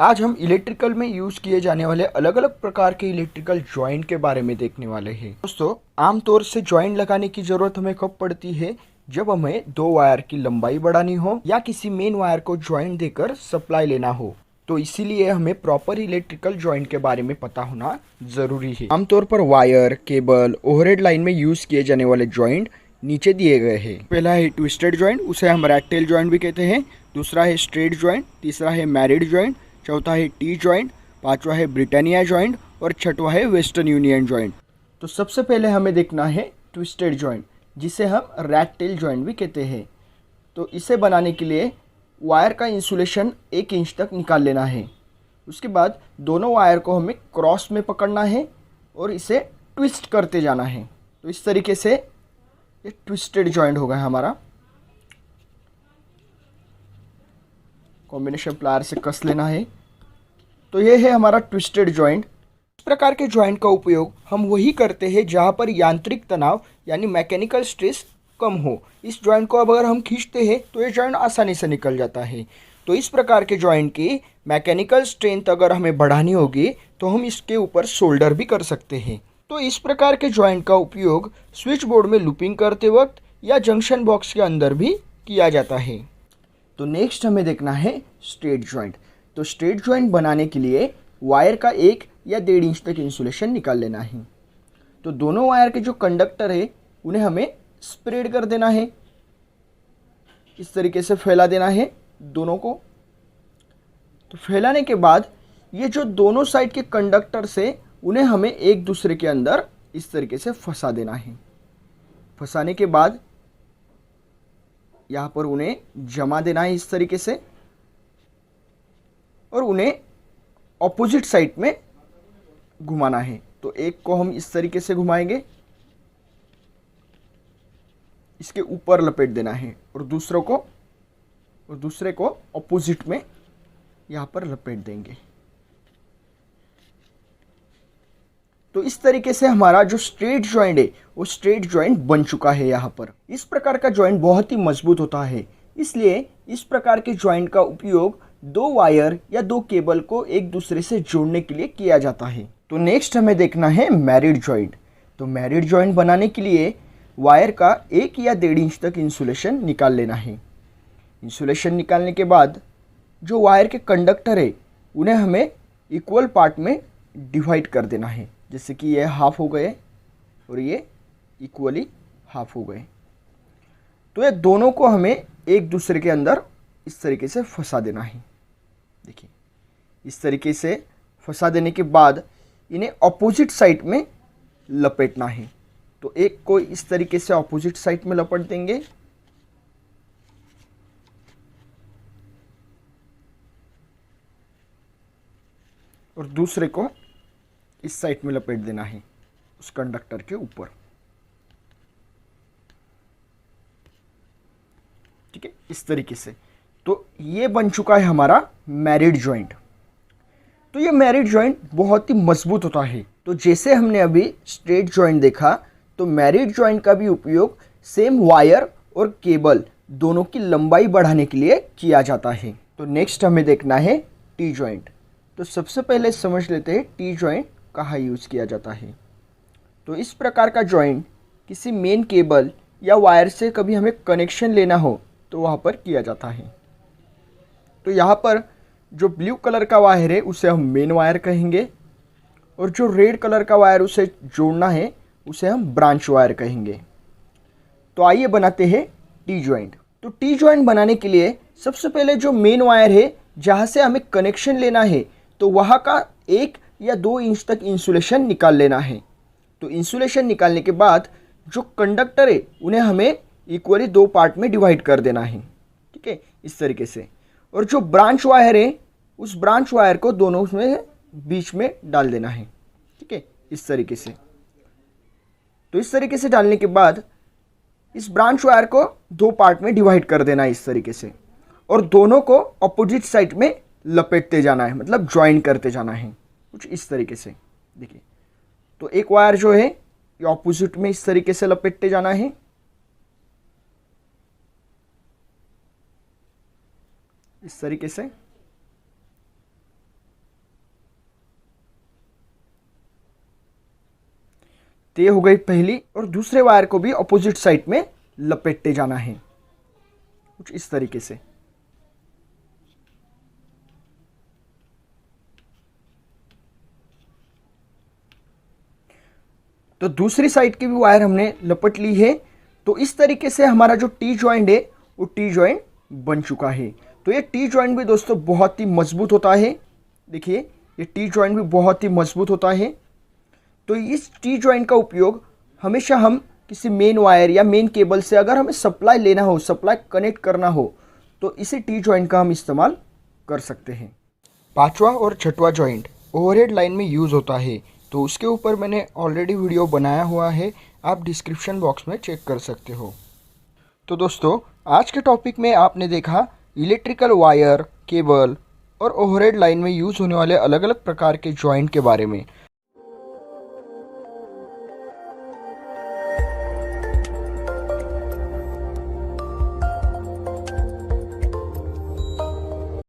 आज हम इलेक्ट्रिकल में यूज़ किए जाने वाले अलग अलग प्रकार के इलेक्ट्रिकल जॉइंट के बारे में देखने वाले हैं। दोस्तों, आमतौर से जॉइंट लगाने की ज़रूरत हमें कब पड़ती है? जब हमें दो वायर की लंबाई बढ़ानी हो या किसी मेन वायर को जॉइंट देकर सप्लाई लेना हो। तो इसीलिए हमें प्रॉपर इलेक्ट्रिकल जॉइंट के बारे में पता होना ज़रूरी है। आमतौर पर वायर, केबल, ओवरहेड लाइन में यूज़ किए जाने वाले जॉइंट नीचे दिए गए हैं। पहला है ट्विस्टेड जॉइंट, उसे हम रैक्टेल जॉइंट भी कहते हैं। दूसरा है स्ट्रेट जॉइंट, तीसरा है मैरिड जॉइंट, चौथा है टी जॉइंट, पांचवा है ब्रिटानिया जॉइंट और छठवा है वेस्टर्न यूनियन जॉइंट। तो सबसे पहले हमें देखना है ट्विस्टेड जॉइंट, जिसे हम रैक्टेल जॉइंट भी कहते हैं। तो इसे बनाने के लिए वायर का इंसुलेशन 1 इंच तक निकाल लेना है। उसके बाद दोनों वायर को हमें क्रॉस में पकड़ना है और इसे ट्विस्ट करते जाना है। तो इस तरीके से ये ट्विस्टेड जॉइंट होगा हमारा। कॉम्बिनेशन प्लायर से कस लेना है। तो ये है हमारा ट्विस्टेड जॉइंट। इस प्रकार के जॉइंट का उपयोग हम वही करते हैं जहाँ पर यांत्रिक तनाव यानी मैकेनिकल स्ट्रेस कम हो। इस जॉइंट को अब अगर हम खींचते हैं तो ये जॉइंट आसानी से निकल जाता है। तो इस प्रकार के जॉइंट की मैकेनिकल स्ट्रेंथ अगर हमें बढ़ानी होगी तो हम इसके ऊपर सोल्डर भी कर सकते हैं। तो इस प्रकार के जॉइंट का उपयोग स्विच बोर्ड में लूपिंग करते वक्त या जंक्शन बॉक्स के अंदर भी किया जाता है। तो नेक्स्ट हमें देखना है स्ट्रेट जॉइंट। तो स्ट्रेट जॉइंट बनाने के लिए वायर का 1 या 1.5 इंच तक इंसुलेशन निकाल लेना है। तो दोनों वायर के जो कंडक्टर है उन्हें हमें स्प्रेड कर देना है। इस तरीके से फैला देना है दोनों को। तो फैलाने के बाद ये जो दोनों साइड के कंडक्टर से उन्हें हमें एक दूसरे के अंदर इस तरीके से फंसा देना है। फंसाने के बाद यहाँ पर उन्हें जमा देना है इस तरीके से और उन्हें ऑपोजिट साइड में घुमाना है। तो एक को हम इस तरीके से घुमाएंगे, इसके ऊपर लपेट देना है और दूसरे को ऑपोजिट में यहाँ पर लपेट देंगे। तो इस तरीके से हमारा जो स्ट्रेट जॉइंट है वो स्ट्रेट जॉइंट बन चुका है। यहाँ पर इस प्रकार का जॉइंट बहुत ही मजबूत होता है, इसलिए इस प्रकार के जॉइंट का उपयोग 2 वायर या 2 केबल को एक दूसरे से जोड़ने के लिए किया जाता है। तो नेक्स्ट हमें देखना है मैरिड जॉइंट। तो मैरिड जॉइंट बनाने के लिए वायर का 1 या 1.5 इंच तक इंसुलेशन निकाल लेना है। इंसुलेशन निकालने के बाद जो वायर के कंडक्टर है उन्हें हमें इक्वल पार्ट में डिवाइड कर देना है। जैसे कि ये हाफ हो गए और ये इक्वली हाफ हो गए। तो ये दोनों को हमें एक दूसरे के अंदर इस तरीके से फंसा देना है। देखिए, इस तरीके से फंसा देने के बाद इन्हें ऑपोजिट साइड में लपेटना है। तो एक को इस तरीके से ऑपोजिट साइड में लपेट देंगे और दूसरे को इस साइड में लपेट देना है उस कंडक्टर के ऊपर। ठीक है, इस तरीके से। तो ये बन चुका है हमारा मैरिड जॉइंट। तो ये मैरिड जॉइंट बहुत ही मजबूत होता है। तो जैसे हमने अभी स्ट्रेट जॉइंट देखा, तो मैरिड जॉइंट का भी उपयोग सेम वायर और केबल दोनों की लंबाई बढ़ाने के लिए किया जाता है। तो नेक्स्ट हमें देखना है टी जॉइंट। तो सबसे पहले समझ लेते हैं टी जॉइंट कहाँ यूज़ किया जाता है। तो इस प्रकार का जॉइंट किसी मेन केबल या वायर से कभी हमें कनेक्शन लेना हो तो वहाँ पर किया जाता है। तो यहाँ पर जो ब्लू कलर का वायर है उसे हम मेन वायर कहेंगे और जो रेड कलर का वायर उसे जोड़ना है उसे हम ब्रांच वायर कहेंगे। तो आइए बनाते हैं टी जॉइंट। तो टी जॉइंट बनाने के लिए सबसे पहले जो मेन वायर है जहाँ से हमें कनेक्शन लेना है तो वहाँ का 1 या 2 इंच तक इंसुलेशन निकाल लेना है। तो इंसुलेशन निकालने के बाद जो कंडक्टर है उन्हें हमें इक्वली 2 पार्ट में डिवाइड कर देना है। ठीक है, इस तरीके से। और जो ब्रांच वायर है उस ब्रांच वायर को दोनों में बीच में डाल देना है। ठीक है, इस तरीके से। तो इस तरीके से डालने के बाद इस ब्रांच वायर को 2 पार्ट में डिवाइड कर देना है इस तरीके से और दोनों को अपोजिट साइड में लपेटते जाना है, मतलब ज्वाइन करते जाना है कुछ इस तरीके से। देखिए, तो एक वायर जो है ये ऑपोजिट में इस तरीके से लपेटते जाना है। इस तरीके से। तो ये हो गई पहली, और दूसरे वायर को भी अपोजिट साइड में लपेटते जाना है कुछ इस तरीके से। तो दूसरी साइड की भी वायर हमने लपट ली है। तो इस तरीके से हमारा जो टी जॉइंट है वो टी जॉइंट बन चुका है। तो ये टी जॉइंट भी दोस्तों बहुत ही मजबूत होता है। देखिए ये टी जॉइंट भी बहुत ही मजबूत होता है। तो इस टी जॉइंट का उपयोग हमेशा हम किसी मेन वायर या मेन केबल से अगर हमें सप्लाई लेना हो, सप्लाई कनेक्ट करना हो, तो इसी टी जॉइंट का हम इस्तेमाल कर सकते हैं। पांचवा और छठवां जॉइंट ओवरहेड लाइन में यूज़ होता है। तो उसके ऊपर मैंने ऑलरेडी वीडियो बनाया हुआ है, आप डिस्क्रिप्शन बॉक्स में चेक कर सकते हो। तो दोस्तों आज के टॉपिक में आपने देखा इलेक्ट्रिकल वायर, केबल और ओवरहेड लाइन में यूज़ होने वाले अलग अलग प्रकार के जॉइंट के बारे में।